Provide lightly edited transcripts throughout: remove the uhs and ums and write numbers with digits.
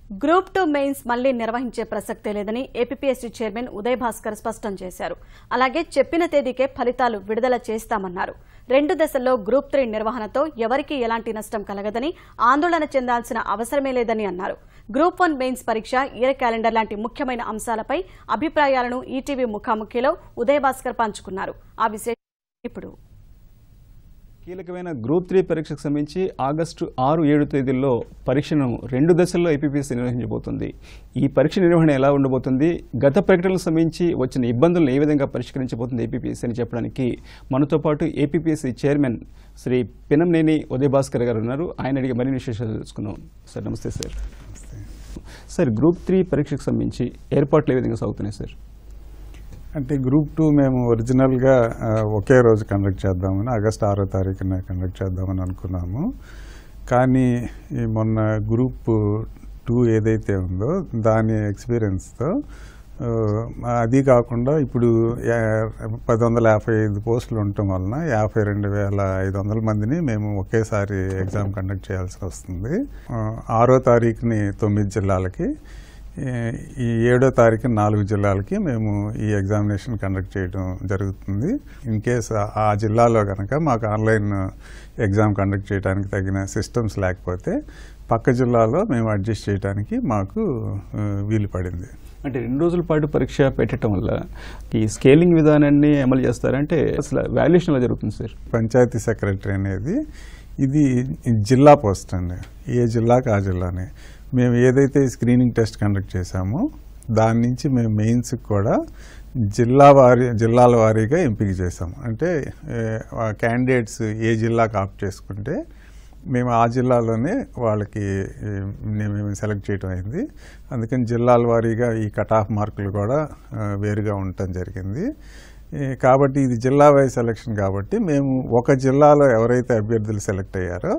Group 2 mains మళ్లీ నిర్వహించే ప్రసక్తే లేదని ఏపీపీఎస్సీ చైర్మన్ ఉదయ్ భాస్కర్ స్పష్టం చేశారు. అలాగే చెప్పిన తేదీకే ఫలితాలు విడుదల చేస్తామన్నారు. 2 దశల్లో గ్రూప్ 3 నిర్వహణతో ఎవరికీ ఎలాంటి నష్టం కలగదని, ఆందోళన చెందాల్సిన అవసరమే లేదని అన్నారు. గ్రూప్ 1 మెయిన్స్ పరీక్ష, ఇయర్ క్యాలెండర్ లాంటి ముఖ్యమైన అంశాలపై అభిప్రాయాలను ఈటీవీ ముఖాముఖిలో ఉదయ్ భాస్కర్ పంచుకున్నారు. ఆ విశేషం ఇప్పుడు. కీలకమైన గ్రూప్ 3 పరీక్షకు సంబంధించి ఆగస్టు 6-7 తేదీల్లో పరీక్షను 2 దశల్లో ఏపీపీఎస్సీ నిర్వహించబోతుంది. ఈ పరీక్ష నిర్వహణ ఎలా ఉండబోతుంది, గత ప్రకటనలకు సంబంధించి వచ్చిన ఇబ్బందులను ఏ విధంగా పరిష్కరించబోతుంది ఏపీపీఎస్సీ అని చెప్పడానికి మనతో పాటు ఏపీపీఎస్సీ చైర్మన్ శ్రీ పినంనేని ఉదయ్ భాస్కర్ గారు ఉన్నారు. ఆయన అడిగి మరిన్ని విశేషాలు తెలుసుకున్నాం. సార్ నమస్తే సార్. సార్, గ్రూప్ 3 పరీక్షకు సంబంధించి ఏర్పాట్లు ఏ విధంగా సాగుతున్నాయి సార్? అంటే గ్రూప్ 2 మేము ఒరిజినల్గా ఒకే రోజు కండక్ట్ చేద్దామని, ఆగస్టు 6వ తారీఖున కండక్ట్ చేద్దామని అనుకున్నాము. కానీ మొన్న గ్రూప్ 2 ఏదైతే ఉందో దాని ఎక్స్పీరియన్స్తో అది కాకుండా ఇప్పుడు 1055 పోస్టులు ఉండటం వలన 52,500 మందిని మేము ఒకేసారి ఎగ్జామ్ కండక్ట్ చేయాల్సి వస్తుంది. 6వ తారీఖుని 9 జిల్లాలకి, ఈ 7వ తారీఖు 4 జిల్లాలకి మేము ఈ ఎగ్జామినేషన్ కండక్ట్ చేయడం జరుగుతుంది. ఇన్ కేస్ ఆ జిల్లాలో కనుక మాకు ఆన్లైన్ ఎగ్జామ్ కండక్ట్ చేయడానికి తగిన సిస్టమ్స్ లేకపోతే పక్క జిల్లాలో మేము అడ్జస్ట్ చేయడానికి మాకు వీలు పడింది. అంటే 2 రోజుల పాటు పరీక్ష పెట్టడం వల్ల ఈ స్కేలింగ్ విధానాన్ని అమలు చేస్తారంటే అసలు వాల్యుయేషన్ ఎలా జరుగుతుంది సార్? పంచాయతీ సెక్రటరీ అనేది ఇది జిల్లా పోస్ట్ అండి. ఏ జిల్లాకి ఆ జిల్లానే మేము ఏదైతే స్క్రీనింగ్ టెస్ట్ కండక్ట్ చేశామో దాని నుంచి మేము మెయిన్స్కి కూడా జిల్లాల వారీగా ఎంపిక చేసాము. అంటే క్యాండిడేట్స్ ఏ జిల్లాకు ఆప్ట్ చేసుకుంటే మేము ఆ జిల్లాలోనే వాళ్ళకి మేము సెలెక్ట్ చేయడం అయింది. అందుకని జిల్లాల వారీగా ఈ కట్ ఆఫ్ మార్కులు కూడా వేరుగా ఉండటం జరిగింది. కాబట్టి ఇది జిల్లా వైజ్ సెలెక్షన్ కాబట్టి మేము ఒక జిల్లాలో ఎవరైతే అభ్యర్థులు సెలెక్ట్ అయ్యారో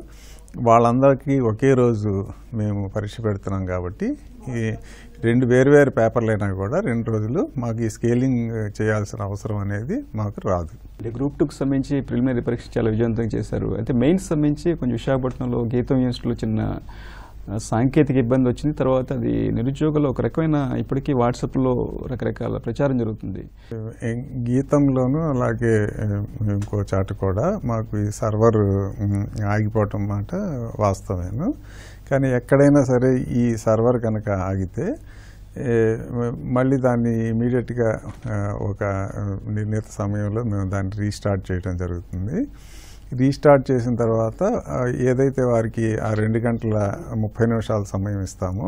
వాళ్ళందరికీ ఒకే రోజు మేము పరీక్ష పెడుతున్నాం. కాబట్టి ఈ 2 వేరువేరు పేపర్లైనా కూడా 2 రోజులు మాకు ఈ స్కేలింగ్ చేయాల్సిన అవసరం అనేది మాకు రాదు. అంటే గ్రూప్ 2కి సంబంధించి ప్రిలిమినరీ పరీక్ష చాలా విజయవంతంగా చేశారు. అయితే మెయిన్స్ సంబంధించి కొంచెం విశాఖపట్నంలో గీతం యూనివర్సిటీలో చిన్న సాంకేతిక ఇబ్బంది వచ్చింది. తర్వాత అది నిరుద్యోగులు ఒక రకమైన ఇప్పటికీ వాట్సాప్లో రకరకాల ప్రచారం జరుగుతుంది. గీతంలోనూ అలాగే ఇంకో చాటు కూడా మాకు ఈ సర్వర్ ఆగిపోవటం మాట వాస్తవేను. కానీ ఎక్కడైనా సరే ఈ సర్వర్ కనుక ఆగితే మళ్ళీ దాన్ని ఇమీడియట్గా ఒక నిర్ణీత సమయంలో మేము దాన్ని రీస్టార్ట్ చేయడం జరుగుతుంది. రీస్టార్ట్ చేసిన తర్వాత ఏదైతే వారికి ఆ 2 గంటల 30 నిమిషాల సమయం ఇస్తామో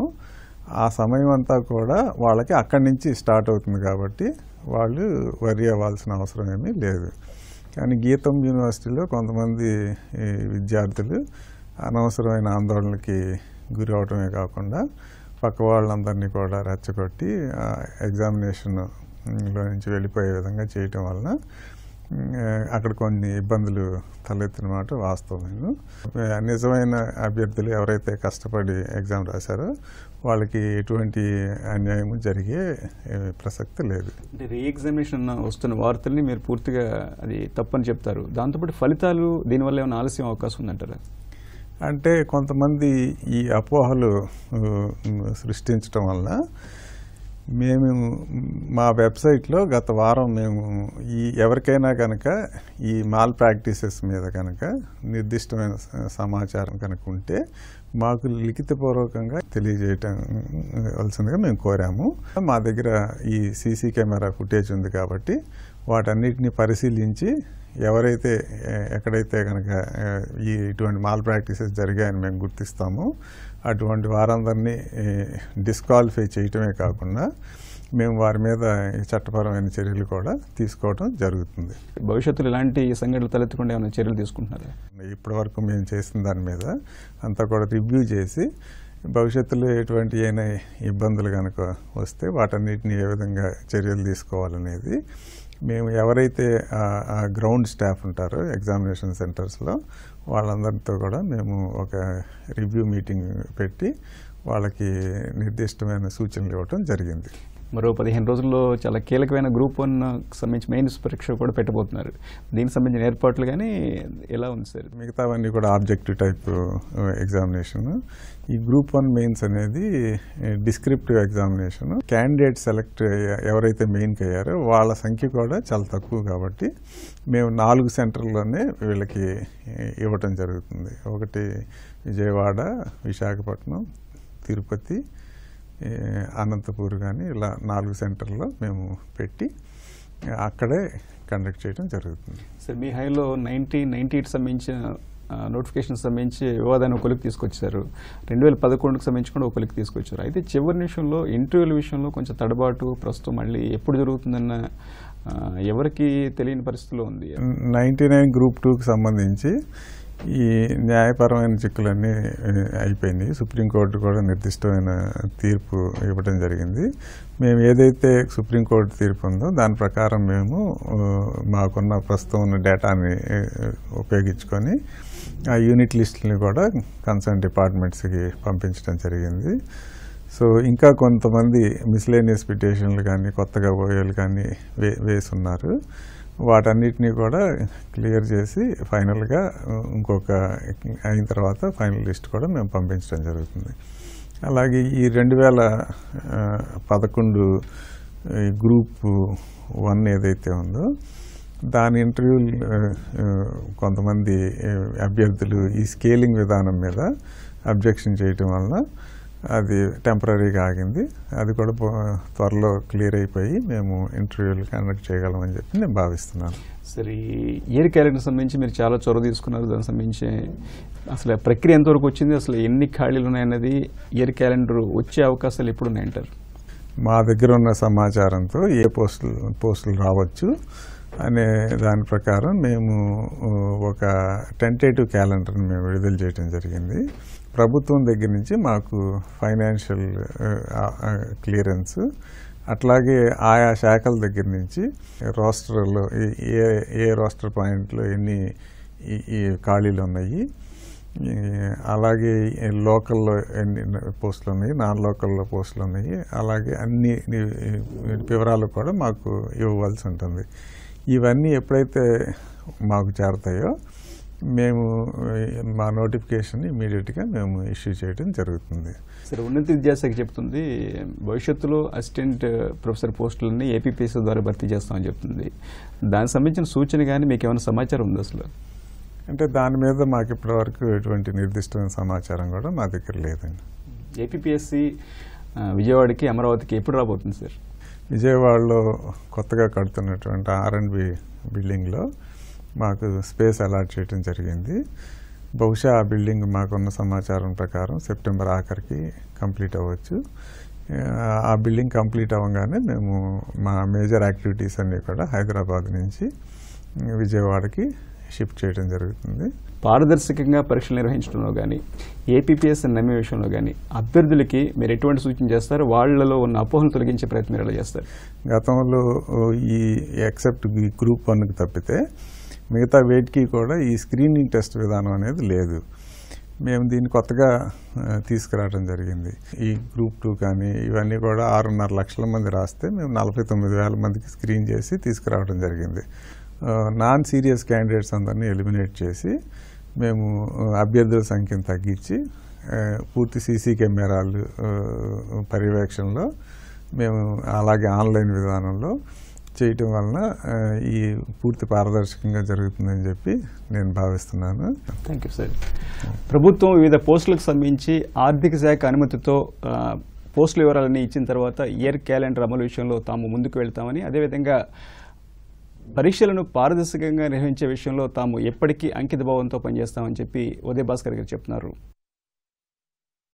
ఆ సమయం అంతా కూడా వాళ్ళకి అక్కడి నుంచి స్టార్ట్ అవుతుంది. కాబట్టి వాళ్ళు వరి అవ్వాల్సిన అవసరం ఏమీ లేదు. కానీ గీతం యూనివర్సిటీలో కొంతమంది విద్యార్థులు అనవసరమైన ఆందోళనకి గురి అవడమే కాకుండా పక్క వాళ్ళందరినీ కూడా రెచ్చగొట్టి ఎగ్జామినేషన్లో నుంచి వెళ్ళిపోయే విధంగా చేయటం వలన అక్కడ కొన్ని ఇబ్బందులు తలెత్తిన మాట వాస్తవమైన. నిజమైన అభ్యర్థులు ఎవరైతే కష్టపడి ఎగ్జామ్ రాశారో వాళ్ళకి ఎటువంటి అన్యాయం జరిగే ప్రసక్తి లేదు. అంటే రీ ఎగ్జామినేషన్ వస్తున్న వార్తల్ని మీరు పూర్తిగా అది తప్పని చెప్తారు. దాంతోపాటు ఫలితాలు దీనివల్ల ఏమైనా ఆలస్యం అవకాశం ఉందంటారా? అంటే కొంతమంది ఈ అపోహలు సృష్టించడం వల్ల మేము మా వెబ్సైట్లో గత వారం మేము ఎవరికైనా కనుక ఈ మాల్ ప్రాక్టీసెస్ మీద కనుక నిర్దిష్టమైన సమాచారం కనుక ఉంటే మాకు లిఖితపూర్వకంగా తెలియజేయవలసిందిగా మేము కోరాము. మా దగ్గర ఈ సీసీ కెమెరా ఫుటేజ్ ఉంది కాబట్టి వాటన్నిటిని పరిశీలించి ఎవరైతే ఎక్కడైతే కనుక ఇటువంటి మాల్ ప్రాక్టీసెస్ జరిగాయని మేము గుర్తిస్తామో అటువంటి వారందరినీ డిస్క్వాలిఫై చేయటమే కాకుండా మేము వారి మీద చట్టపరమైన చర్యలు కూడా తీసుకోవడం జరుగుతుంది. భవిష్యత్తులో ఇలాంటి సంఘటనలు తలెత్తకుండా ఏమైనా చర్యలు తీసుకుంటున్నారా? ఇప్పటి వరకు మేము చేసిన దాని మీద అంతా కూడా రివ్యూ చేసి భవిష్యత్తులో ఎటువంటి అయినా ఇబ్బందులు కనుక వస్తే వాటన్నిటిని ఏ విధంగా చర్యలు తీసుకోవాలనేది మేము ఎవరైతే గ్రౌండ్ స్టాఫ్ ఉంటారో ఎగ్జామినేషన్ సెంటర్స్లో వాళ్ళందరితో కూడా మేము ఒక రివ్యూ మీటింగ్ పెట్టి వాళ్ళకి నిర్దిష్టమైన సూచనలు ఇవ్వటం జరిగింది. మరో 15 రోజుల్లో చాలా కీలకమైన గ్రూప్ 1 సంబంధించి మెయిన్స్ పరీక్ష కూడా పెట్టబోతున్నారు. దీనికి సంబంధించిన ఏర్పాట్లు కానీ ఎలా ఉంది సార్? మిగతావన్నీ కూడా ఆబ్జెక్టివ్ టైప్ ఎగ్జామినేషన్. ఈ గ్రూప్ 1 మెయిన్స్ అనేది డిస్క్రిప్టివ్ ఎగ్జామినేషన్. క్యాండిడేట్ సెలెక్ట్ ఎవరైతే మెయిన్కి అయ్యారో వాళ్ళ సంఖ్య కూడా చాలా తక్కువ కాబట్టి మేము 4 సెంటర్లోనే వీళ్ళకి ఇవ్వటం జరుగుతుంది. ఒకటి విజయవాడ, విశాఖపట్నం, తిరుపతి, అనంతపూర్ కానీ ఇలా 4 సెంటర్లో మేము పెట్టి అక్కడే కండక్ట్ చేయడం జరుగుతుంది. సార్ మీ హైలో 98 సంబంధించిన నోటిఫికేషన్ సంబంధించి వివాదాన్ని ఒక కొలికి తీసుకొచ్చారు. 2011కు సంబంధించి కూడా ఒక కొలికి తీసుకొచ్చారు. అయితే చివరి నిమిషంలో ఇంటర్వ్యూల విషయంలో కొంచెం తడబాటు ప్రస్తుతం మళ్ళీ ఎప్పుడు జరుగుతుందన్న ఎవరికి తెలియని పరిస్థితిలో ఉంది. 99 గ్రూప్ 2కి సంబంధించి ఈ న్యాయపరమైన చిక్కులన్నీ అయిపోయినాయి. సుప్రీంకోర్టు కూడా నిర్దిష్టమైన తీర్పు ఇవ్వడం జరిగింది. మేము ఏదైతే సుప్రీంకోర్టు తీర్పు ఉందో దాని ప్రకారం మేము మాకున్న ప్రస్తుతం ఉన్న డేటాని ఉపయోగించుకొని ఆ యూనిట్ లిస్టులని కూడా కన్సర్న్ డిపార్ట్మెంట్స్కి పంపించడం జరిగింది. సో ఇంకా కొంతమంది మిస్లేనియస్ పిటిషన్లు కానీ కొత్తగా పోయేలు కానీ వేసున్నారు. వాటన్నిటినీ కూడా క్లియర్ చేసి ఫైనల్గా ఇంకొక అయిన తర్వాత ఫైనల్ లిస్ట్ కూడా మేము పంపించడం జరుగుతుంది. అలాగే ఈ 2011 గ్రూప్ 1 ఏదైతే ఉందో దాని ఇంటర్వ్యూలు కొంతమంది అభ్యర్థులు ఈ స్కేలింగ్ విధానం మీద అబ్జెక్షన్ చేయటం వలన అది టెంపరీగా ఆగింది. అది కూడా త్వరలో క్లియర్ అయిపోయి మేము ఇంటర్వ్యూలు కండక్ట్ చేయగలమని చెప్పి నేను భావిస్తున్నాను. సరే, ఈ ఇయర్ క్యాలెండర్ సంబంధించి మీరు చాలా చొరవ తీసుకున్నారు. దానికి సంబంధించి అసలు ప్రక్రియ ఎంతవరకు వచ్చింది, అసలు ఎన్ని ఖాళీలు ఉన్నాయన్నది, ఇయర్ క్యాలెండర్ వచ్చే అవకాశాలు ఎప్పుడు ఉన్నాయంటారు? మా దగ్గర ఉన్న సమాచారంతో ఏ పోస్టులు రావచ్చు అనే దాని ప్రకారం మేము ఒక టెంటేటివ్ క్యాలెండర్ని మేము విడుదల చేయడం జరిగింది. ప్రభుత్వం దగ్గర నుంచి మాకు ఫైనాన్షియల్ క్లియరెన్స్, అట్లాగే ఆయా శాఖల దగ్గర నుంచి రోస్టర్లో ఏ రోస్టర్ పాయింట్లో ఎన్ని ఈ ఖాళీలు ఉన్నాయి, అలాగే లోకల్లో ఎన్ని పోస్టులు ఉన్నాయి, నాన్ లోకల్లో పోస్టులు ఉన్నాయి, అలాగే అన్ని వివరాలు కూడా మాకు ఇవ్వవలసి ఉంటుంది. ఇవన్నీ ఎప్పుడైతే మాకు చేరతాయో మేము మా నోటిఫికేషన్ ఇమీడియట్గా మేము ఇష్యూ చేయడం జరుగుతుంది. సరే, ఉన్నత విద్యాశాఖ చెప్తుంది భవిష్యత్తులో అసిస్టెంట్ ప్రొఫెసర్ పోస్టులన్నీ ఏపీపీఎస్సీ ద్వారా భర్తీ చేస్తామని చెప్తుంది. దానికి సంబంధించిన సూచన కానీ మీకు ఏమైనా సమాచారం ఉంది అసలు? అంటే దాని మీద మాకు ఇప్పటివరకు ఎటువంటి నిర్దిష్టమైన సమాచారం కూడా మా దగ్గర లేదండి. ఏపీపీఎస్సీ విజయవాడకి అమరావతికి ఎప్పుడు రాబోతుంది సార్? విజయవాడలో కొత్తగా కడుతున్నటువంటి R&B బిల్డింగ్లో మాకు స్పేస్ అలాట్ చేయడం జరిగింది. బహుశా ఆ బిల్డింగ్ మాకున్న సమాచారం ప్రకారం సెప్టెంబర్ ఆఖరికి కంప్లీట్ అవ్వచ్చు. ఆ బిల్డింగ్ కంప్లీట్ అవ్వగానే మేము మా మేజర్ యాక్టివిటీస్ అన్నీ కూడా హైదరాబాద్ నుంచి విజయవాడకి షిఫ్ట్ చేయడం జరుగుతుంది. పారదర్శకంగా పరీక్షలు నిర్వహించడంలో కానీ ఏపీపీఎస్సీ నమ్మే విషయంలో కానీ అభ్యర్థులకి మీరు ఎటువంటి సూచన చేస్తారు? వాళ్లలో ఉన్న అపోహలు తొలగించే ప్రయత్నం ఎలా చేస్తారు? గతంలో ఈ ఎక్సెప్ట్ ఈ గ్రూప్ 1కి తప్పితే మిగతా వేటికి కూడా ఈ స్క్రీనింగ్ టెస్ట్ విధానం అనేది లేదు. మేము దీన్ని కొత్తగా తీసుకురావడం జరిగింది. ఈ గ్రూప్ 2 కానీ ఇవన్నీ కూడా 6.5 లక్షల మంది రాస్తే మేము 49,000 మందికి స్క్రీన్ చేసి తీసుకురావడం జరిగింది. నాన్ సీరియస్ క్యాండిడేట్స్ అందరినీ ఎలిమినేట్ చేసి మేము అభ్యర్థుల సంఖ్యను తగ్గించి పూర్తి సీసీ కెమెరాలు పర్యవేక్షణలో మేము అలాగే ఆన్లైన్ విధానంలో చేయటం వలన ఈ పూర్తి పారదర్శకంగా జరుగుతుందని చెప్పి నేను భావిస్తున్నాను. Thank you sir. ప్రభుత్వం వివిధ పోస్టులకు సంబంధించి ఆర్థిక శాఖ అనుమతితో పోస్టుల వివరాలన్నీ ఇచ్చిన తర్వాత ఇయర్ క్యాలెండర్ అమలు విషయంలో తాము ముందుకు వెళ్తామని, అదేవిధంగా పరీక్షలను పారదర్శకంగా నిర్వహించే విషయంలో తాము ఎప్పటికీ అంకిత భావంతో పనిచేస్తామని చెప్పి ఉదయభాస్కర్ గారు చెప్తున్నారు.